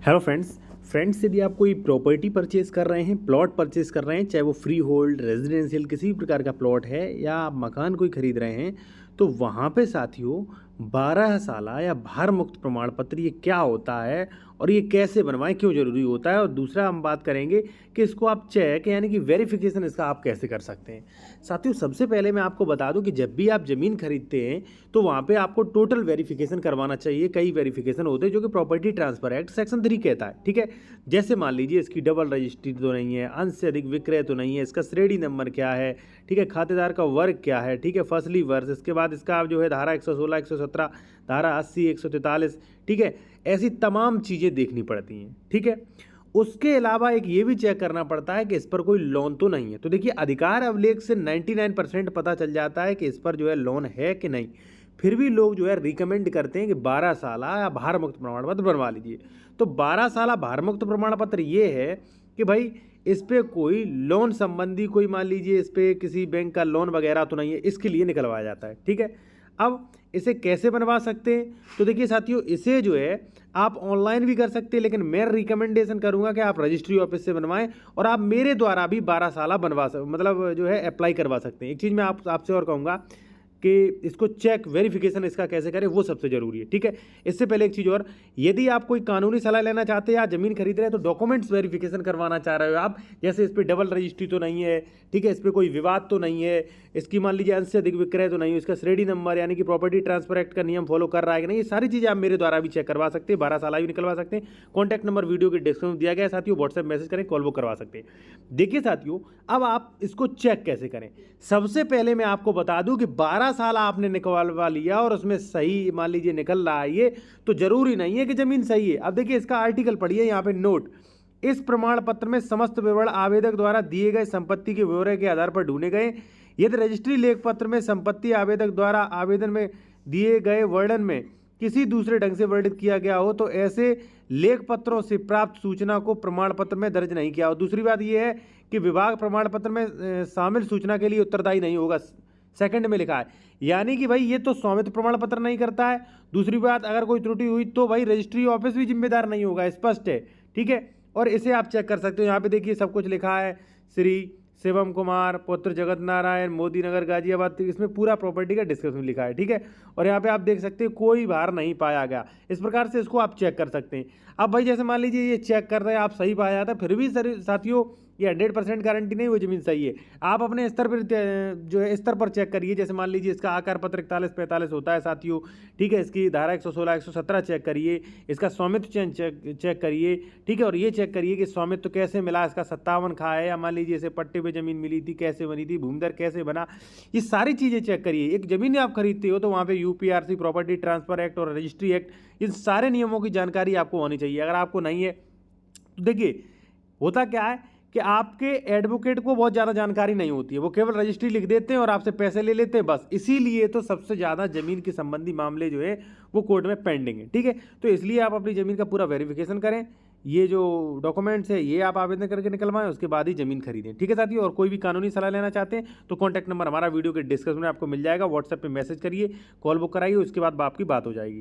Hello friends यदि आप कोई प्रॉपर्टी परचेज कर रहे हैं, प्लॉट परचेज कर रहे हैं, चाहे वो फ्री होल्ड रेजिडेंशियल किसी भी प्रकार का प्लॉट है या आप मकान कोई खरीद रहे हैं, तो वहाँ पे साथियों 12 साला या भार मुक्त प्रमाण पत्र ये क्या होता है और ये कैसे बनवाएं, क्यों ज़रूरी होता है। और दूसरा हम बात करेंगे कि इसको आप चेक यानी कि वेरिफिकेशन इसका आप कैसे कर सकते हैं। साथियों सबसे पहले मैं आपको बता दूं कि जब भी आप ज़मीन खरीदते हैं तो वहाँ पे आपको टोटल वेरिफिकेशन करवाना चाहिए। कई वेरिफिकेशन होते हैं जो कि प्रॉपर्टी ट्रांसफर एक्ट सेक्शन 3 कहता है, ठीक है। जैसे मान लीजिए इसकी डबल रजिस्ट्री तो नहीं है, अंश से अधिक विक्रय तो नहीं है, इसका श्रेणी नंबर क्या है, ठीक है, खातेदार का वर्ग क्या है, ठीक है, फसली वर्ष, इसके बाद इसका जो है धारा 116, 117, धारा 80, 143, ठीक है, ऐसी तमाम चीज़ें देखनी पड़ती हैं, ठीक है। उसके अलावा एक ये भी चेक करना पड़ता है कि इस पर कोई लोन तो नहीं है। तो देखिए अधिकार अभिलेख से 99% पता चल जाता है कि इस पर जो है लोन है कि नहीं। फिर भी लोग जो है रिकमेंड करते हैं कि 12 साला या भार मुक्त प्रमाण पत्र बनवा लीजिए। तो 12 साला भार मुक्त प्रमाण पत्र ये है कि भाई इस पे कोई लोन संबंधी कोई मान लीजिए इस पे किसी बैंक का लोन वगैरह तो नहीं है, इसके लिए निकलवाया जाता है, ठीक है। अब इसे कैसे बनवा सकते हैं, तो देखिए साथियों इसे जो है आप ऑनलाइन भी कर सकते हैं, लेकिन मैं रिकमेंडेशन करूंगा कि आप रजिस्ट्री ऑफिस से बनवाएं और आप मेरे द्वारा भी 12 साला बनवा मतलब जो है अप्लाई करवा सकते हैं। एक चीज़ मैं आपसे और कहूँगा कि इसको चेक वेरिफिकेशन इसका कैसे करें, वो सबसे ज़रूरी है, ठीक है। इससे पहले एक चीज़ और, यदि आप कोई कानूनी सलाह लेना चाहते हैं या ज़मीन खरीद रहे हैं तो डॉक्यूमेंट्स वेरिफिकेशन करवाना चाह रहे हो आप, जैसे इस पर डबल रजिस्ट्री तो नहीं है, ठीक है, इस पर कोई विवाद तो नहीं है, इसकी मान लीजिए अंश से अधिक विक्रय तो नहीं है, इसका श्रेणी नंबर यानी कि प्रॉपर्टी ट्रांसफर एक्ट का नियम फॉलो कर रहा है कि नहीं, ये सारी चीज़ें आप मेरे द्वारा भी चेक करवा सकते हैं। 12 साल भी निकलवा सकते हैं। कॉन्टैक्ट नंबर वीडियो के डिस्क्रिप्शन में दिया गया है साथियों, व्हाट्सएप मैसेज करें, कॉल वो करवा सकते हैं। देखिए साथियों अब आप इसको चेक कैसे करें। सबसे पहले मैं आपको बता दूं कि 12 साल आपने निकलवा लिया और उसमें सही मान लीजिए निकल रहा है, ये तो जरूरी नहीं है कि जमीन सही है। अब देखिए इसका आर्टिकल पढ़िए, यहाँ पे नोट, इस प्रमाण पत्र में समस्त विवरण आवेदक द्वारा दिए गए संपत्ति के ब्यौरे के आधार पर ढूंढे गए। यदि रजिस्ट्री लेख पत्र में संपत्ति आवेदक द्वारा आवेदन में दिए गए वर्णन में किसी दूसरे ढंग से वर्णित किया गया हो तो ऐसे लेख पत्रों से प्राप्त सूचना को प्रमाण पत्र में दर्ज नहीं किया हो। दूसरी बात यह है कि विभाग प्रमाण पत्र में शामिल सूचना के लिए उत्तरदायी नहीं होगा। सेकंड में लिखा है, यानी कि भाई ये तो स्वामित्व प्रमाण पत्र नहीं करता है। दूसरी बात, अगर कोई त्रुटि हुई तो भाई रजिस्ट्री ऑफिस भी जिम्मेदार नहीं होगा, स्पष्ट है, ठीक है। और इसे आप चेक कर सकते हो, यहाँ पे देखिए सब कुछ लिखा है, श्री शिवम कुमार पुत्र जगत नारायण मोदी नगर गाजियाबाद, इसमें पूरा प्रॉपर्टी का डिस्क्रिप्शन लिखा है, ठीक है। और यहाँ पे आप देख सकते हैं कोई भार नहीं पाया गया। इस प्रकार से इसको आप चेक कर सकते हैं। अब भाई जैसे मान लीजिए ये चेक कर रहे हैं, आप सही पाया था, फिर भी साथियों ये 100% गारंटी नहीं वो जमीन सही है। आप अपने स्तर पर जो है स्तर पर चेक करिए। जैसे मान लीजिए इसका आकार पत्र 41-45 होता है साथियों, ठीक है, इसकी धारा 116, 117 चेक करिए, इसका स्वामित्व चेक करिए, ठीक है। और ये चेक करिए कि स्वामित्व कैसे मिला, इसका 57 खा है या मान लीजिए इसे पट्टे पे जमीन मिली थी, कैसे बनी थी, भूमिदर कैसे बना, ये सारी चीज़ें चेक करिए। एक जमीन आप खरीदते हो तो वहाँ पे यूपीआरसी, प्रॉपर्टी ट्रांसफर एक्ट और रजिस्ट्री एक्ट, इन सारे नियमों की जानकारी आपको होनी चाहिए। अगर आपको नहीं है तो देखिए होता क्या है कि आपके एडवोकेट को बहुत ज़्यादा जानकारी नहीं होती है, वो केवल रजिस्ट्री लिख देते हैं और आपसे पैसे ले लेते हैं बस। इसीलिए तो सबसे ज़्यादा ज़मीन के संबंधी मामले जो है वो कोर्ट में पेंडिंग है, ठीक है। तो इसलिए आप अपनी ज़मीन का पूरा वेरिफिकेशन करें, ये जो डॉक्यूमेंट्स है ये आप आवेदन करके निकलवाएं, उसके बाद ही ज़मीन खरीदें, ठीक है साथियों। और कोई भी कानूनी सलाह लेना चाहते हैं तो कॉन्टैक्ट नंबर हमारा वीडियो के डिस्क्रिप्शन में आपको मिल जाएगा, व्हाट्सएप पर मैसेज करिए, कॉल बुक कराइए, उसके बाद आपकी बात हो जाएगी।